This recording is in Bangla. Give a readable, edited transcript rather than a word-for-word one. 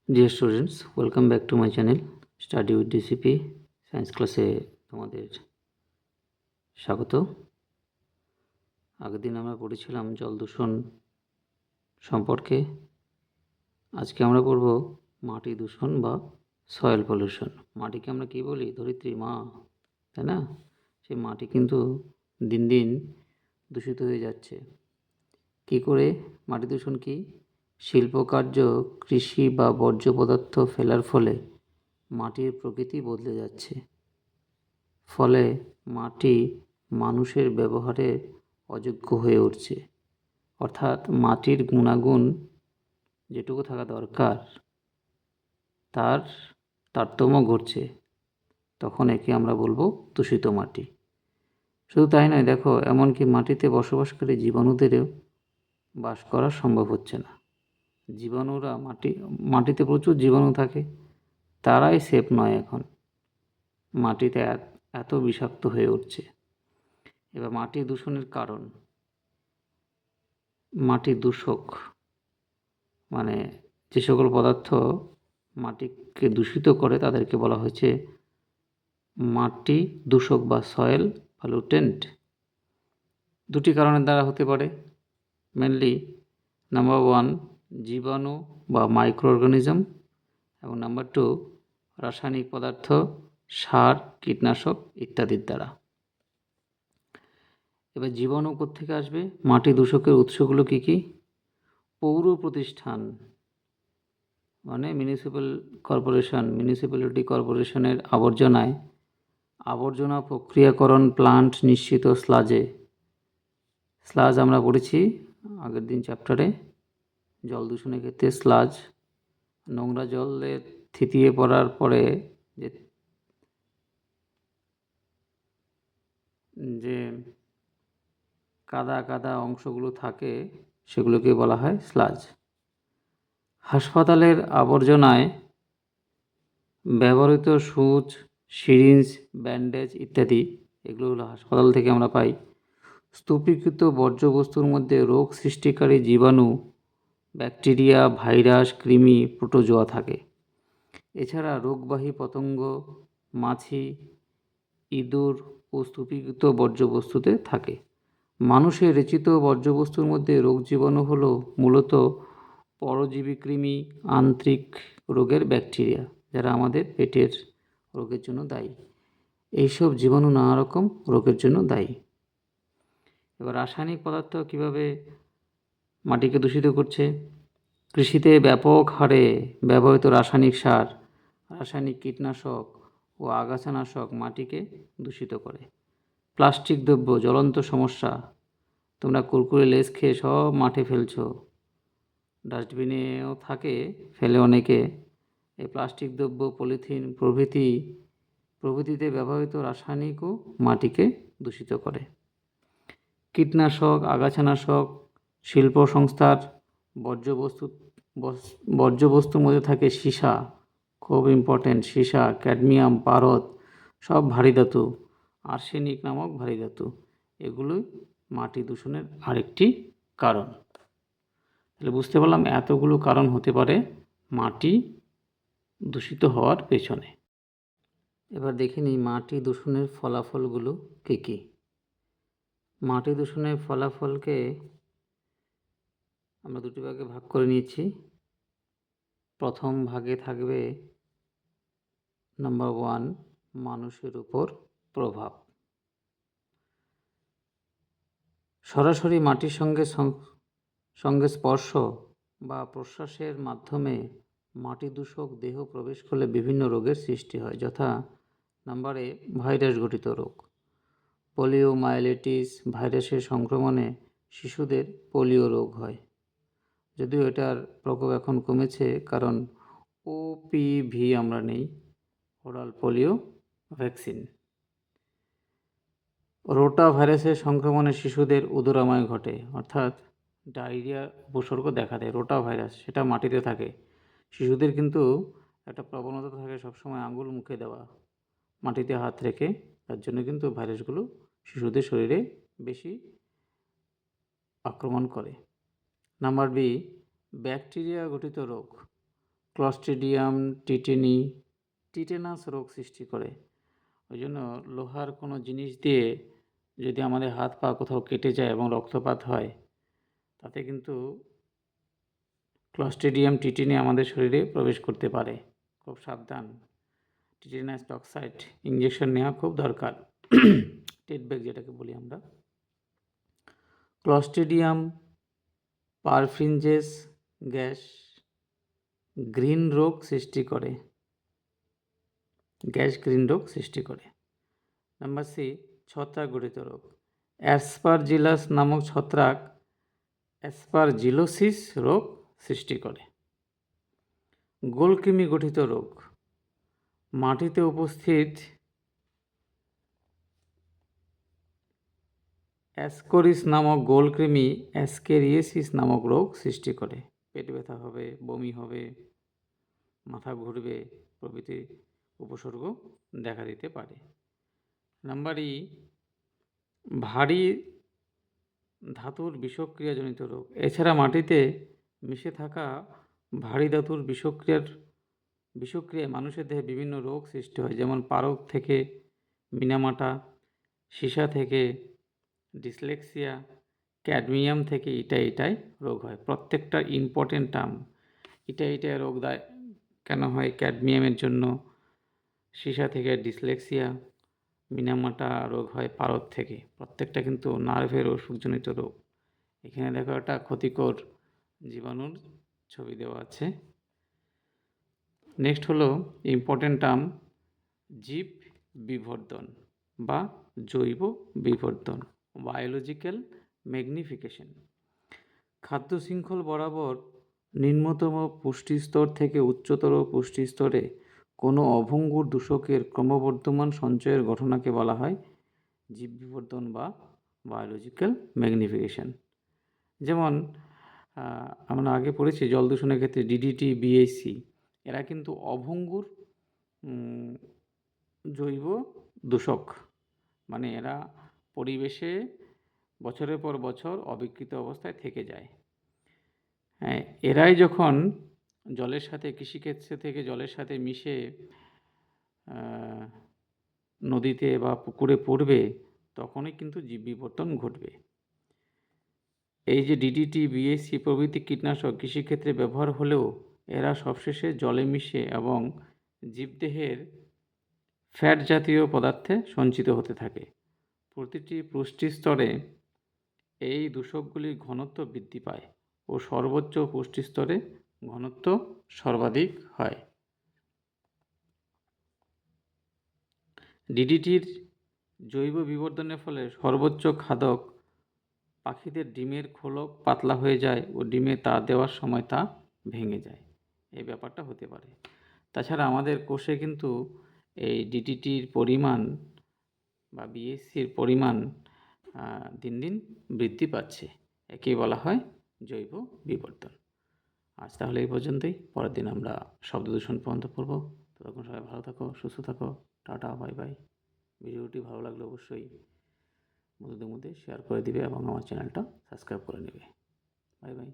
Dear students, welcome back to my channel study with DCP science ক্লাসে তোমাদের স্বাগত। আগের দিন আমরা পড়েছিলাম জল দূষণ সম্পর্কে। আজকে আমরা পড়ব মাটি দূষণ বা সয়েল পলিউশন। মাটিকে আমরা কী বলি? ধরিত্রী মা, তাই না? সেই মাটি কিন্তু দিন দিন দূষিত হয়ে যাচ্ছে। কী করে? মাটি দূষণ কী? শিল্পকার্য, কৃষি বা বর্জ্য পদার্থ ফেলার ফলে মাটির প্রকৃতি বদলে যাচ্ছে। ফলে মাটি মানুষের ব্যবহারের অযোগ্য হয়ে উঠছে। অর্থাৎ মাটির গুণাগুণ যেটুকু থাকা দরকার তার তারতম্য ঘটছে। তখন একে আমরা বলবো দূষিত মাটি। শুধু তাই নয়, দেখো, এমনকি মাটিতে বসবাসকারী জীবাণুদেরও বাস করা সম্ভব হচ্ছে না। জীবাণুরা মাটিতে প্রচুর জীবাণু থাকে, তারাই সেফ নয় এখন। মাটিতে এত বিষাক্ত হয়ে উঠছে। এবার মাটি দূষণের কারণ। মাটি দূষক মানে যে সকল পদার্থ মাটিকে দূষিত করে তাদেরকে বলা হয়েছে মাটি দূষক বা সয়েল পলিউটেন্ট। দুটি কারণের দ্বারা হতে পারে মেনলি। নাম্বার 1, জীবাণু বা মাইক্রো অর্গানিজম, এবং নাম্বার 2, রাসায়নিক পদার্থ, সার, কীটনাশক ইত্যাদির দ্বারা। এবার জীবাণু কোত্থেকে আসবে? মাটি দূষকের উৎসগুলো কী কী? পৌর প্রতিষ্ঠান মানে মিউনিসিপ্যালিটি কর্পোরেশনের আবর্জনা প্রক্রিয়াকরণ প্লান্ট, নিশ্চিত স্লাজ আমরা পড়েছি আগের দিন চ্যাপ্টারে। জল দূষণের ক্ষেত্রে স্লাজ, নোংরা জলের থিতিয়ে পড়ার পরে যে কাদা কাদা অংশগুলো থাকে সেগুলোকে বলা হয় স্লাজ। হাসপাতালের আবর্জনায় ব্যবহৃত সুচ, সিরিঞ্জ, ব্যান্ডেজ ইত্যাদি, এগুলো হলো হাসপাতাল থেকে আমরা পাই। স্তূপীকৃত বর্জ্যবস্তুর মধ্যে রোগ সৃষ্টিকারী জীবাণু, ব্যাকটেরিয়া, ভাইরাস, কৃমি, প্রোটোজোয়া থাকে। এছাড়া রোগবাহী পতঙ্গ, মাছি, ইঁদুর ও স্তূপীকৃত বর্জ্যবস্তুতে থাকে। মানুষের রেচিত বর্জ্যবস্তুর মধ্যে রোগ জীবাণু হলো মূলত পরজীবী কৃমি, আন্ত্রিক রোগের ব্যাকটেরিয়া, যারা আমাদের পেটের রোগের জন্য দায়ী। এইসব জীবাণু নানা রকম রোগের জন্য দায়ী। এবার রাসায়নিক পদার্থ কিভাবে মাটিকে দূষিত করছে? কৃষিতে ব্যাপক হারে ব্যবহৃত রাসায়নিক সার, রাসায়নিক কীটনাশক ও আগাছানাশক মাটিকে দূষিত করে। প্লাস্টিক দ্রব্য জ্বলন্ত সমস্যা। তোমরা কুরকুরে, লেস খেয়ে সব মাঠে ফেলছো, ডাস্টবিনেও থাকে, ফেলে অনেকে। এই প্লাস্টিক দ্রব্য, পলিথিন প্রভৃতিতে ব্যবহৃত রাসায়নিকও মাটিকে দূষিত করে। কীটনাশক, আগাছানাশক, শিল্প সংস্থার বর্জ্যবস্তুর মধ্যে থাকে সীসা, খুব ইম্পর্টেন্ট। সীসা, ক্যাডমিয়াম, পারদ, সব ভারী ধাতু, আর্সেনিক নামক ভারী ধাতু, এগুলোই মাটি দূষণের আরেকটি কারণ। তাহলে বুঝতে পারলাম এতগুলো কারণ হতে পারে মাটি দূষিত হওয়ার পেছনে। এবার দেখে নিই মাটি দূষণের ফলাফলগুলো কী কী। মাটি দূষণের ফলাফলকে আমরা দুটি ভাগে ভাগ করে নিয়েছি। প্রথম ভাগে থাকবে নাম্বার 1, মানুষের উপর প্রভাব। সরাসরি মাটির সঙ্গে স্পর্শ বা প্রশ্বাসের মাধ্যমে মাটি দূষক দেহ প্রবেশ করলে বিভিন্ন রোগের সৃষ্টি হয়, যথা নাম্বার 1, ভাইরাস ঘটিত রোগ। পোলিওমাইলিটিস ভাইরাসের সংক্রমণে শিশুদের পোলিও রোগ হয়, যদিও এটার প্রকোপ এখন কমেছে, কারণ ওপিভি আমরা নেই, ওরাল পোলিও ভ্যাকসিন। রোটা ভাইরাসের সংক্রমণে শিশুদের উদরাময় ঘটে, অর্থাৎ ডায়রিয়া উপসর্গ দেখা দেয়। রোটা ভাইরাস, সেটা মাটিতে থাকে। শিশুদের কিন্তু একটা প্রবণতা থাকে সবসময় আঙুল মুখে দেওয়া, মাটিতে হাত রেখে। তার জন্য কিন্তু ভাইরাসগুলো শিশুদের শরীরে বেশি আক্রমণ করে। নাম্বার 2, ব্যাকটেরিয়া ঘটিত রোগ। ক্লস্ট্রিডিয়াম টিটেনাস রোগ সৃষ্টি করে। ওই জন্য লোহার কোনো জিনিস দিয়ে যদি আমাদের হাত পা কোথাও কেটে যায় এবং রক্তপাত হয়, তাতে কিন্তু ক্লস্ট্রিডিয়াম টিটেনি আমাদের শরীরে প্রবেশ করতে পারে। খুব সাবধান, টিটেনাস টক্সাইড ইঞ্জেকশন নেওয়া খুব দরকার, টেটব্যাক যেটাকে বলি আমরা। ক্লস্ট্রিডিয়াম পারফিনজেস গ্যাস গ্রিন রোগ সৃষ্টি করে, গ্যাস গ্রিন রোগ সৃষ্টি করে। নাম্বার সি, ছত্রাক ঘটিত রোগ। অ্যাসপারজিলাস নামক ছত্রাক অ্যাসপারজিলোসিস রোগ সৃষ্টি করে। গোলকৃমি গঠিত রোগ। মাটিতে উপস্থিত অ্যাসকোরিস নামক গোলকৃমি অ্যাসকেরিয়েসিস নামক রোগ সৃষ্টি করে। পেট ব্যথা হবে, বমি হবে, মাথা ঘুরবে প্রভৃতি উপসর্গ দেখা দিতে পারে। নাম্বার ই, ভারী ধাতুর বিষক্রিয়াজনিত রোগ। এছাড়া মাটিতে মিশে থাকা ভারী ধাতুর বিষক্রিয়ায় মানুষের দেহে বিভিন্ন রোগ সৃষ্টি হয়, যেমন পারদ থেকে মিনামাটা, সীসা থেকে ডিসলেক্সিয়া, ক্যাডমিয়াম থেকে ইটাই রোগ হয়। প্রত্যেকটা ইম্পর্টেন্ট টার্ম। ইটাই রোগ কেন হয়? ক্যাডমিয়ামের জন্য। সীসা থেকে ডিসলেক্সিয়া, মিনামাটা রোগ হয় পারদ থেকে। প্রত্যেকটা কিন্তু নার্ভের অসুখজনিত রোগ। এখানে দেখো একটা ক্ষতিকর জীবাণুর ছবি দেওয়া আছে। নেক্সট হলো ইম্পর্টেন্ট টার্ম, জীব বিবর্ধন বা জৈব বিবর্ধন, বায়োলজিক্যাল ম্যাগনিফিকেশন। খাদ্য শৃঙ্খল বরাবর নিম্নতম পুষ্টিস্তর থেকে উচ্চতর পুষ্টিস্তরে কোনো অভঙ্গুর দূষকের ক্রমবর্ধমান সঞ্চয়ের ঘটনাকে বলা হয় জীব বিবর্ধন বা বায়োলজিক্যাল ম্যাগনিফিকেশন। যেমন আমরা আগে পড়েছি জল দূষণের ক্ষেত্রে ডিডিটি, বিএসি, এরা কিন্তু অভঙ্গুর জৈব দূষক, মানে এরা পরিবেশে বছরের পর বছর অবিকৃত অবস্থায় থেকে যায়। হ্যাঁ, এরাই যখন জলের সাথে, কৃষিক্ষেত্র থেকে জলের সাথে মিশে নদীতে বা পুকুরে পড়বে, তখনই কিন্তু জীব বিবর্তন ঘটবে। এই যে ডিডিটি, বিএসি প্রভৃতি কীটনাশক কৃষিক্ষেত্রে ব্যবহার হলেও এরা সবশেষে জলে মিশে এবং জীবদেহের ফ্যাট জাতীয় পদার্থে সঞ্চিত হতে থাকে। প্রতিটি পুষ্টিস্তরে এই দূষকগুলির ঘনত্ব বৃদ্ধি পায় ও সর্বোচ্চ পুষ্টিস্তরে ঘনত্ব সর্বাধিক হয়। ডিডিটির জৈব বিবর্ধনের ফলে সর্বোচ্চ খাদক পাখিদের ডিমের খোলক পাতলা হয়ে যায় ও ডিমে তা দেওয়ার সময় তা ভেঙে যায়, এই ব্যাপারটা হতে পারে। তাছাড়া আমাদের কোষে কিন্তু এই ডিডিটির পরিমাণ বা বিএসসির পরিমাণ দিন দিন বৃদ্ধি পাচ্ছে, একেই বলা হয় জৈব বিবর্ধন। আজ তাহলে এই পর্যন্তই। পরের দিন আমরা শব্দ দূষণ পর্যন্ত পড়ব। ততক্ষণ সবাই ভালো থাকো, সুস্থ থাকো, টাটা, বাই বাই। ভিডিওটি ভালো লাগলে অবশ্যই বন্ধুদের মধ্যে শেয়ার করে দিবে এবং আমার চ্যানেলটা সাবস্ক্রাইব করে নেবে। Bye bye.